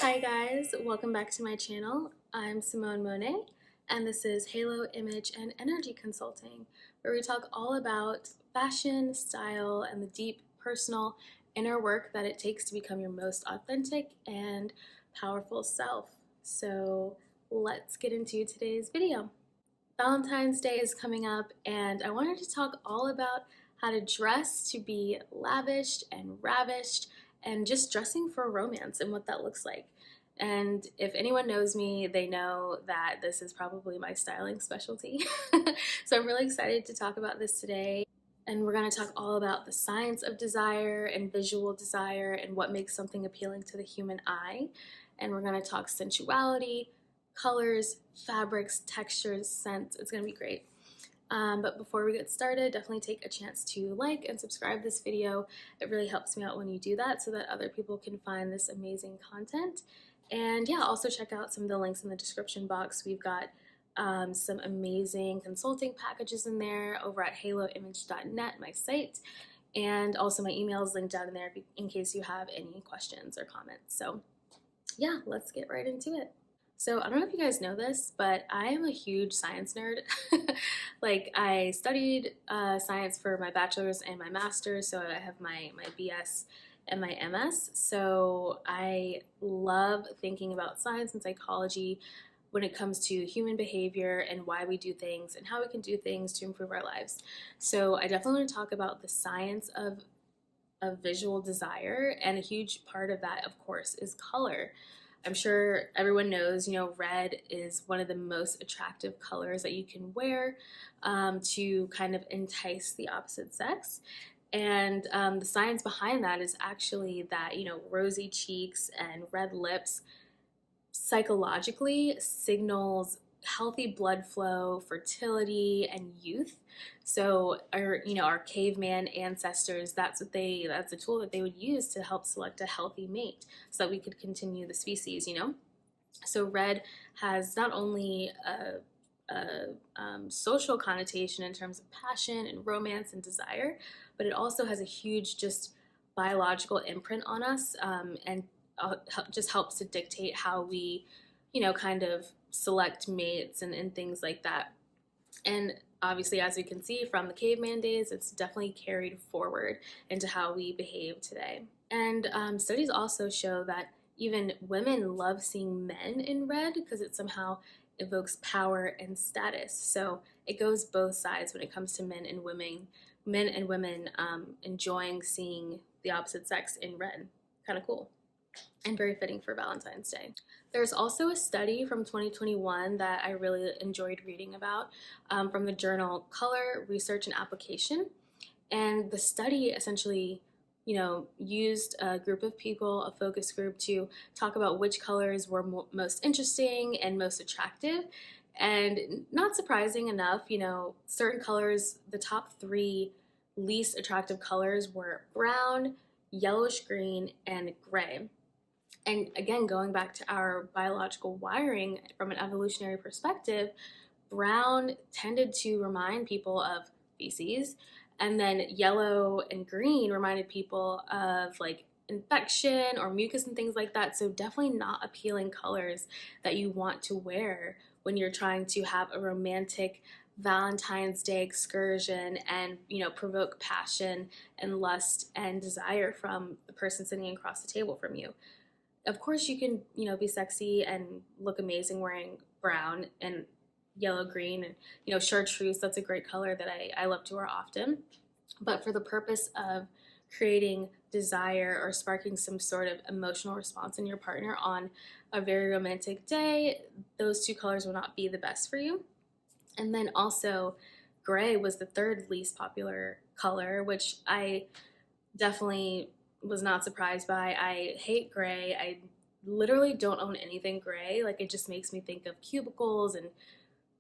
Hi guys, welcome back to my channel. I'm Simone Monet and this is Halo Image and Energy Consulting, where we talk all about fashion, style, and the deep personal inner work that it takes to become your most authentic and powerful self. So let's get into today's video. Valentine's Day is coming up and I wanted to talk all about how to dress to be lavished and ravished and just dressing for romance and what that looks like. And if anyone knows me, they know that this is probably my styling specialty. So I'm really excited to talk about this today. And we're going to talk all about the science of desire and visual desire and what makes something appealing to the human eye. And we're going to talk sensuality, colors, fabrics, textures, scents. It's going to be great. But before we get started, definitely take a chance to like and subscribe this video. It really helps me out when you do that so that other people can find this amazing content. And yeah, also check out some of the links in the description box. We've got some amazing consulting packages in there over at haloimage.net, my site. And also my email is linked down in there in case you have any questions or comments. So yeah, let's get right into it. So I don't know if you guys know this, but I am a huge science nerd. Like I studied science for my bachelor's and my master's, so I have my BS and my MS. So I love thinking about science and psychology when it comes to human behavior and why we do things and how we can do things to improve our lives. So I definitely want to talk about the science of visual desire, and a huge part of that, of course, is color. I'm sure everyone knows, red is one of the most attractive colors that you can wear to kind of entice the opposite sex. And the science behind that is actually that, rosy cheeks and red lips psychologically signals healthy blood flow, fertility, and youth. So our caveman ancestors, that's a tool that they would use to help select a healthy mate so that we could continue the species. So red has not only a social connotation in terms of passion and romance and desire, but it also has a huge just biological imprint on us, and just helps to dictate how we, kind of select mates and things like that. And obviously, as you can see from the caveman days, it's definitely carried forward into how we behave today. And studies also show that even women love seeing men in red because it somehow evokes power and status. So it goes both sides when it comes to men and women enjoying seeing the opposite sex in red. Kind of cool and very fitting for Valentine's Day. There's also a study from 2021 that I really enjoyed reading about from the journal Color, Research, and Application. And the study essentially, used a group of people, a focus group, to talk about which colors were most interesting and most attractive. And not surprising enough, certain colors, the top three least attractive colors were brown, yellowish green, and gray. And again, going back to our biological wiring from an evolutionary perspective, brown tended to remind people of feces, and then yellow and green reminded people of like infection or mucus and things like that. So definitely not appealing colors that you want to wear when you're trying to have a romantic Valentine's Day excursion and, provoke passion and lust and desire from the person sitting across the table from you. Of course, you can, be sexy and look amazing wearing brown and yellow, green, and, chartreuse. That's a great color that I love to wear often. But for the purpose of creating desire or sparking some sort of emotional response in your partner on a very romantic day, those two colors will not be the best for you. And then also, gray was the third least popular color, which I definitely was not surprised by. I hate gray. I literally don't own anything gray. Like, it just makes me think of cubicles and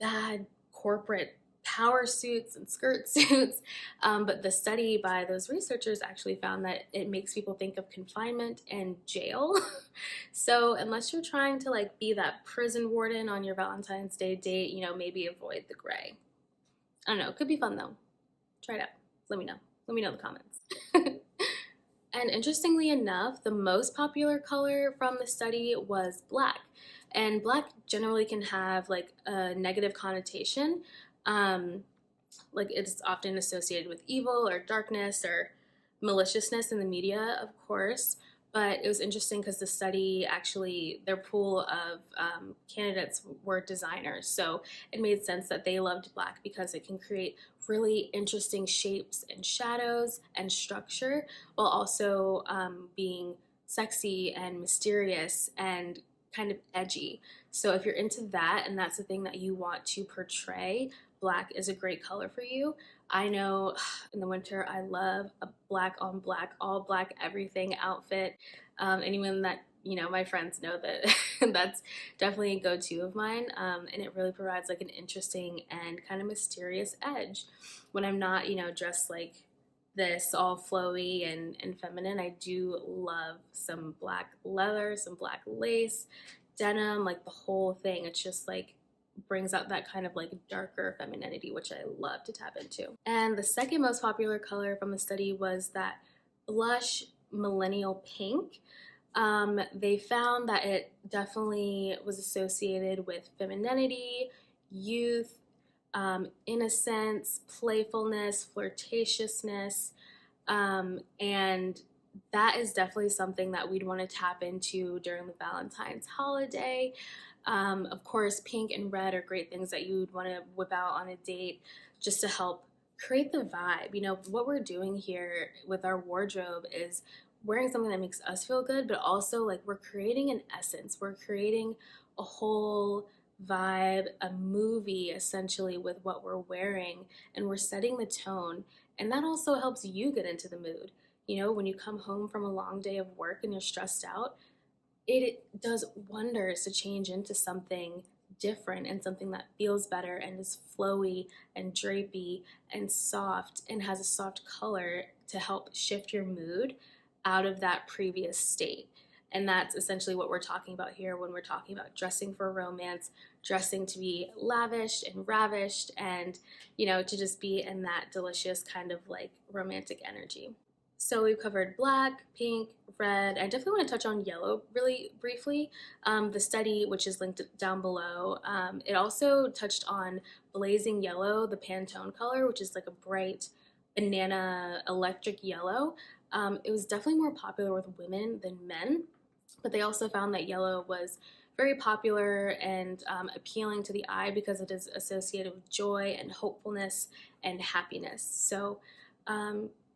bad corporate power suits and skirt suits. But the study by those researchers actually found that it makes people think of confinement and jail. So unless you're trying to like be that prison warden on your Valentine's Day date, maybe avoid the gray. I don't know. It could be fun though. Try it out. Let me know. Let me know in the comments. And interestingly enough, the most popular color from the study was black. And black generally can have like a negative connotation. Um, like it's often associated with evil or darkness or maliciousness in the media, of course. But it was interesting because the study actually, their pool of candidates were designers. So it made sense that they loved black because it can create really interesting shapes and shadows and structure while also being sexy and mysterious and kind of edgy. So if you're into that and that's the thing that you want to portray, black is a great color for you. I know in the winter I love a black on black, all black everything outfit. Anyone that my friends know that that's definitely a go-to of mine, and it really provides like an interesting and kind of mysterious edge when I'm not dressed like this all flowy and feminine. I do love some black leather, some black lace, denim, like the whole thing. It's just like brings out that kind of like darker femininity, which I love to tap into. And the second most popular color from the study was that blush millennial pink. They found that it definitely was associated with femininity, youth, innocence, playfulness, flirtatiousness, and that is definitely something that we'd want to tap into during the Valentine's holiday. Of course, pink and red are great things that you would want to whip out on a date just to help create the vibe. What we're doing here with our wardrobe is wearing something that makes us feel good, but also like we're creating an essence. We're creating a whole vibe, a movie essentially with what we're wearing, and we're setting the tone. And that also helps you get into the mood. When you come home from a long day of work and you're stressed out, it does wonders to change into something different and something that feels better and is flowy and drapey and soft and has a soft color to help shift your mood out of that previous state. And that's essentially what we're talking about here when we're talking about dressing for romance, dressing to be lavished and ravished and, to just be in that delicious kind of like romantic energy. So we've covered black, pink, red. I definitely want to touch on yellow really briefly. The study, which is linked down below, it also touched on blazing yellow, the Pantone color, which is like a bright banana electric yellow. It was definitely more popular with women than men, but they also found that yellow was very popular and appealing to the eye because it is associated with joy and hopefulness and happiness. So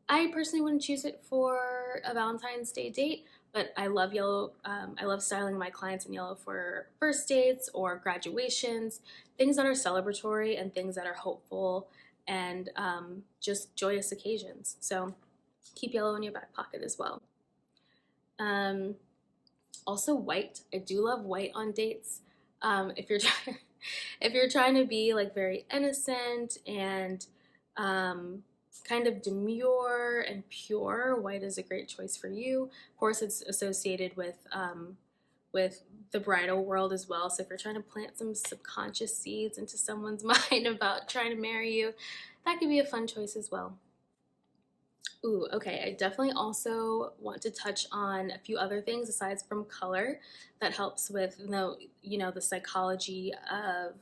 I personally wouldn't choose it for a Valentine's Day date, but I love yellow. I love styling my clients in yellow for first dates or graduations, things that are celebratory and things that are hopeful and just joyous occasions. So keep yellow in your back pocket as well. Also white. I do love white on dates. If you're if you're trying to be like very innocent and kind of demure and pure, white is a great choice for you. Of course, it's associated with the bridal world as well. So if you're trying to plant some subconscious seeds into someone's mind about trying to marry you, that could be a fun choice as well. Ooh, okay. I definitely also want to touch on a few other things aside from color that helps with the psychology of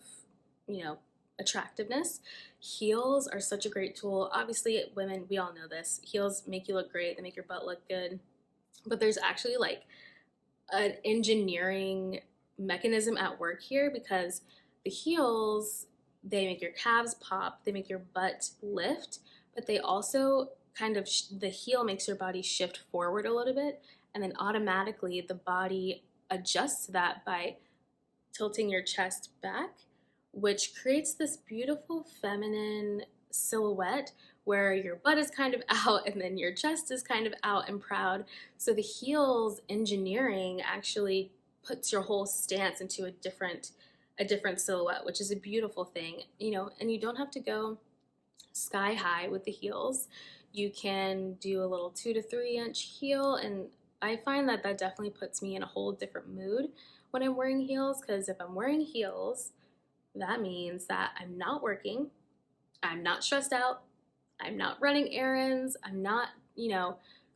attractiveness. Heels are such a great tool. Obviously, women, we all know this. Heels make you look great. They make your butt look good. But there's actually like an engineering mechanism at work here because the heels, they make your calves pop, they make your butt lift, but they also kind of the heel makes your body shift forward a little bit, and then automatically the body adjusts to that by tilting your chest back, which creates this beautiful feminine silhouette where your butt is kind of out and then your chest is kind of out and proud. So the heels engineering actually puts your whole stance into a different silhouette, which is a beautiful thing. And you don't have to go sky high with the heels. You can do a little 2 to 3 inch heel, and I find that definitely puts me in a whole different mood when I'm wearing heels, because if I'm wearing heels, that means that I'm not working, I'm not stressed out, I'm not running errands, I'm not,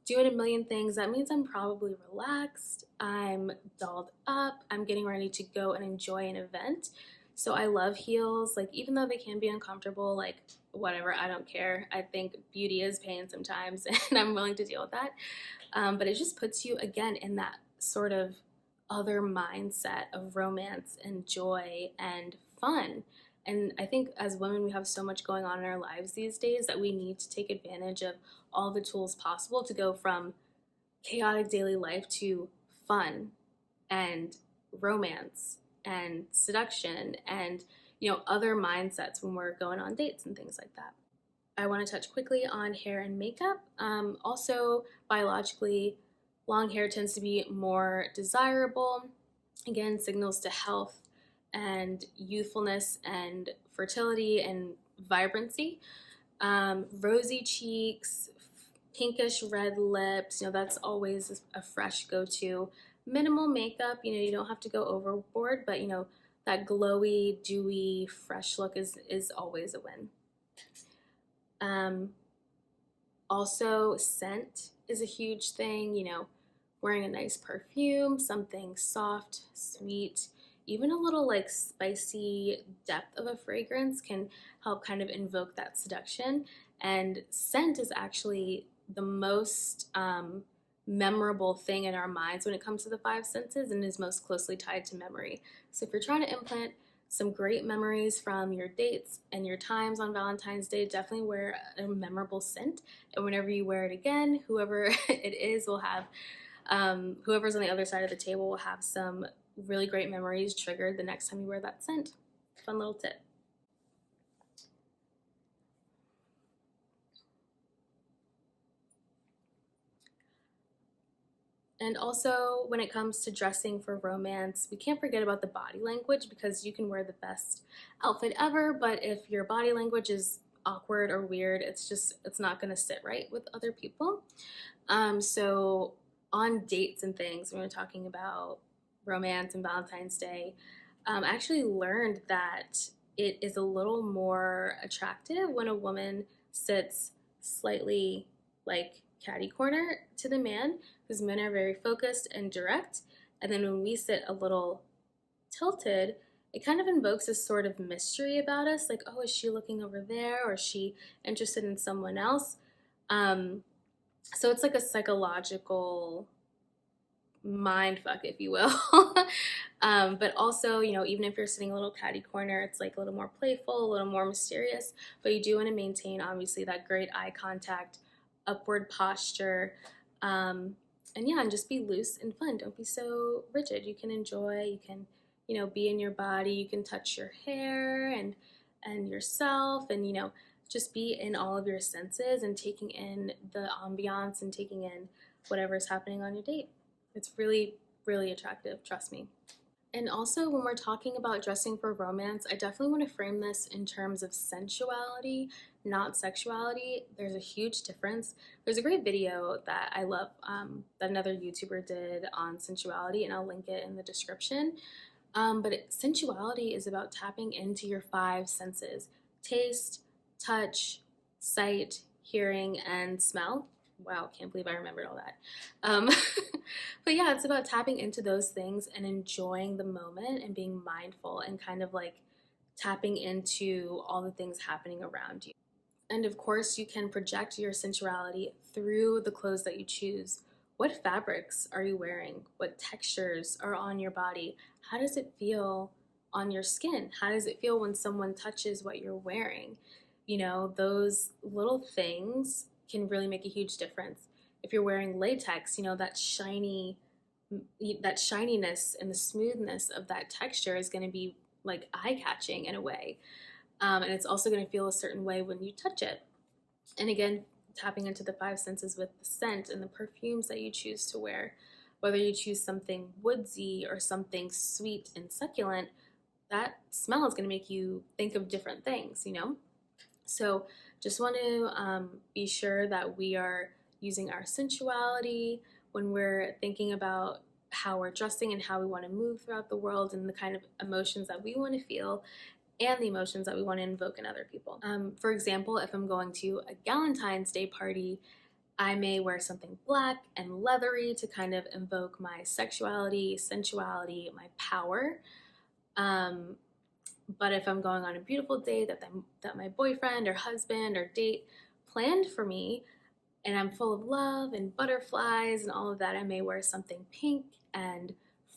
doing a million things, that means I'm probably relaxed, I'm dolled up, I'm getting ready to go and enjoy an event. So I love heels, like even though they can be uncomfortable, like whatever, I don't care. I think beauty is pain sometimes and I'm willing to deal with that. But it just puts you again in that sort of other mindset of romance and joy and fun. And I think as women, we have so much going on in our lives these days that we need to take advantage of all the tools possible to go from chaotic daily life to fun and romance and seduction and other mindsets when we're going on dates and things like that. I want to touch quickly on hair and makeup. Also, biologically, long hair tends to be more desirable. Again, signals to health and youthfulness and fertility and vibrancy. Rosy cheeks, pinkish red lips, that's always a fresh go-to. Minimal makeup, you don't have to go overboard, but that glowy, dewy, fresh look is always a win. Also, scent is a huge thing, wearing a nice perfume, something soft, sweet, even a little like spicy depth of a fragrance can help kind of invoke that seduction. And scent is actually the most memorable thing in our minds when it comes to the five senses and is most closely tied to memory. So if you're trying to implant some great memories from your dates and your times on Valentine's Day, definitely wear a memorable scent. And whenever you wear it again, whoever it is will have, whoever's on the other side of the table will have some really great memories triggered the next time you wear that scent. Fun little tip. And also, when it comes to dressing for romance, we can't forget about the body language, because you can wear the best outfit ever, but if your body language is awkward or weird, it's not going to sit right with other people. So on dates and things, when we're talking about romance and Valentine's Day, I actually learned that it is a little more attractive when a woman sits slightly like catty corner to the man, because men are very focused and direct. And then when we sit a little tilted, it kind of invokes this sort of mystery about us, like, oh, is she looking over there, or is she interested in someone else? So it's like a psychological mind fuck, if you will. But also, even if you're sitting a little catty corner, it's like a little more playful, a little more mysterious, but you do want to maintain obviously that great eye contact, upward posture, and yeah, and just be loose and fun. Don't be so rigid. You can enjoy, you can, be in your body, you can touch your hair and yourself, and just be in all of your senses and taking in the ambiance and taking in whatever's happening on your date. It's really, really attractive, trust me. And also, when we're talking about dressing for romance, I definitely want to frame this in terms of sensuality, not sexuality. There's a huge difference. There's a great video that I love that another YouTuber did on sensuality, and I'll link it in the description. Sensuality is about tapping into your five senses: taste, touch, sight, hearing, and smell. Wow, can't believe I remembered all that. Um, but yeah, it's about tapping into those things and enjoying the moment and being mindful and kind of like tapping into all the things happening around you. And of course, you can project your sensuality through the clothes that you choose. What fabrics are you wearing? What textures are on your body? How does it feel on your skin? How does it feel when someone touches what you're wearing? Those little things can really make a huge difference. If you're wearing latex, that shininess and the smoothness of that texture is going to be like eye-catching in a way. And it's also going to feel a certain way when you touch it. And again, tapping into the five senses with the scent and the perfumes that you choose to wear, whether you choose something woodsy or something sweet and succulent, that smell is going to make you think of different things, So just want to be sure that we are using our sensuality when we're thinking about how we're dressing and how we want to move throughout the world and the kind of emotions that we want to feel and the emotions that we want to invoke in other people. For example, if I'm going to a Galentine's Day party, I may wear something black and leathery to kind of invoke my sexuality, sensuality, my power. Um, but if I'm going on a beautiful day that my boyfriend or husband or date planned for me, and I'm full of love and butterflies and all of that, I may wear something pink and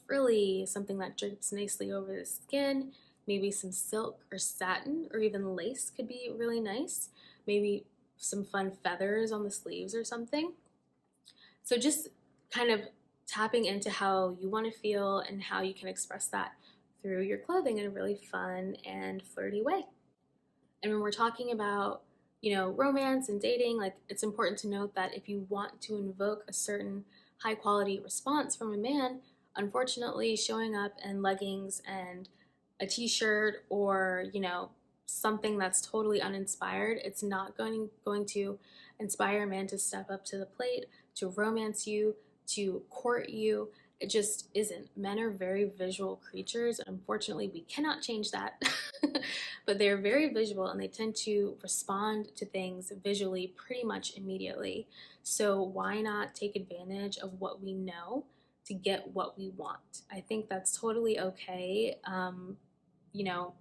frilly, something that drapes nicely over the skin. Maybe some silk or satin or even lace could be really nice. Maybe some fun feathers on the sleeves or something. So just kind of tapping into how you want to feel and how you can express that through your clothing in a really fun and flirty way. And when we're talking about, romance and dating, like, it's important to note that if you want to invoke a certain high quality response from a man, unfortunately, showing up in leggings and a t-shirt or, something that's totally uninspired, it's not going to inspire a man to step up to the plate, to romance you, to court you. It just isn't. Men are very visual creatures. Unfortunately, we cannot change that. But they're very visual and they tend to respond to things visually pretty much immediately. So why not take advantage of what we know to get what we want? I think that's totally okay. You know,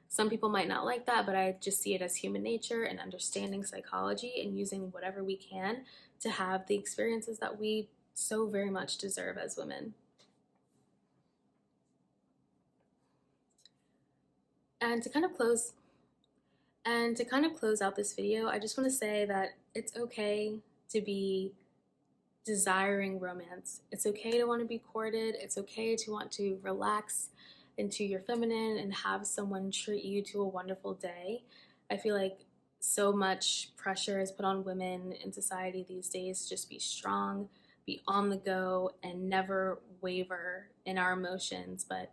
some people might not like that, but I just see it as human nature and understanding psychology and using whatever we can to have the experiences that we so very much deserve as women. And to kind of close out this video, I just want to say that it's okay to be desiring romance. It's okay to want to be courted. It's okay to want to relax into your feminine and have someone treat you to a wonderful day. I feel like so much pressure is put on women in society these days to just be strong, be on the go, and never waver in our emotions. But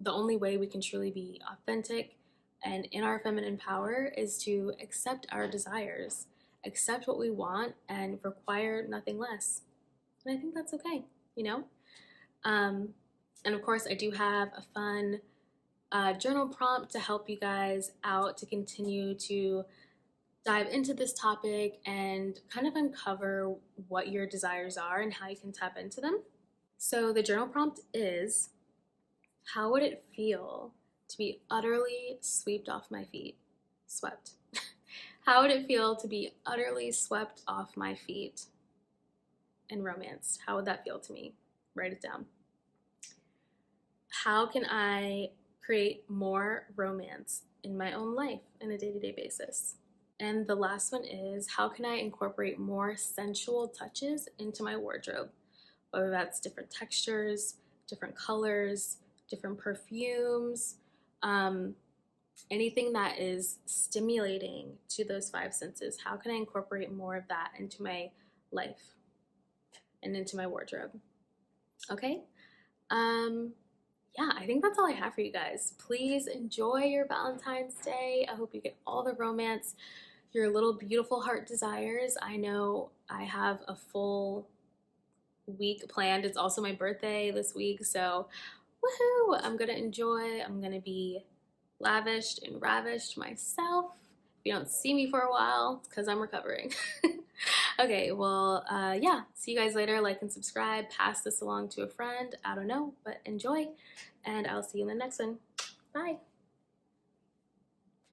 the only way we can truly be authentic and in our feminine power is to accept our desires, accept what we want, and require nothing less. And I think that's okay, you know? And of course, I do have a fun journal prompt to help you guys out to continue to dive into this topic and kind of uncover what your desires are and how you can tap into them. So the journal prompt is, how would it feel to be utterly swept off my feet? Swept. How would it feel to be utterly swept off my feet and romanced? How would that feel to me? Write it down. How can I create more romance in my own life on a day-to-day basis? And the last one is, how can I incorporate more sensual touches into my wardrobe? Whether that's different textures, different colors, different perfumes, anything that is stimulating to those five senses. How can I incorporate more of that into my life and into my wardrobe? Okay. Yeah, I think that's all I have for you guys. Please enjoy your Valentine's Day. I hope you get all the romance your little beautiful heart desires. I know I have a full week planned. It's also my birthday this week, so woohoo! I'm gonna enjoy. I'm gonna be lavished and ravished myself. If you don't see me for a while, it's because I'm recovering. Okay, well, yeah, see you guys later. Like and subscribe. Pass this along to a friend. I don't know, but enjoy. And I'll see you in the next one. Bye.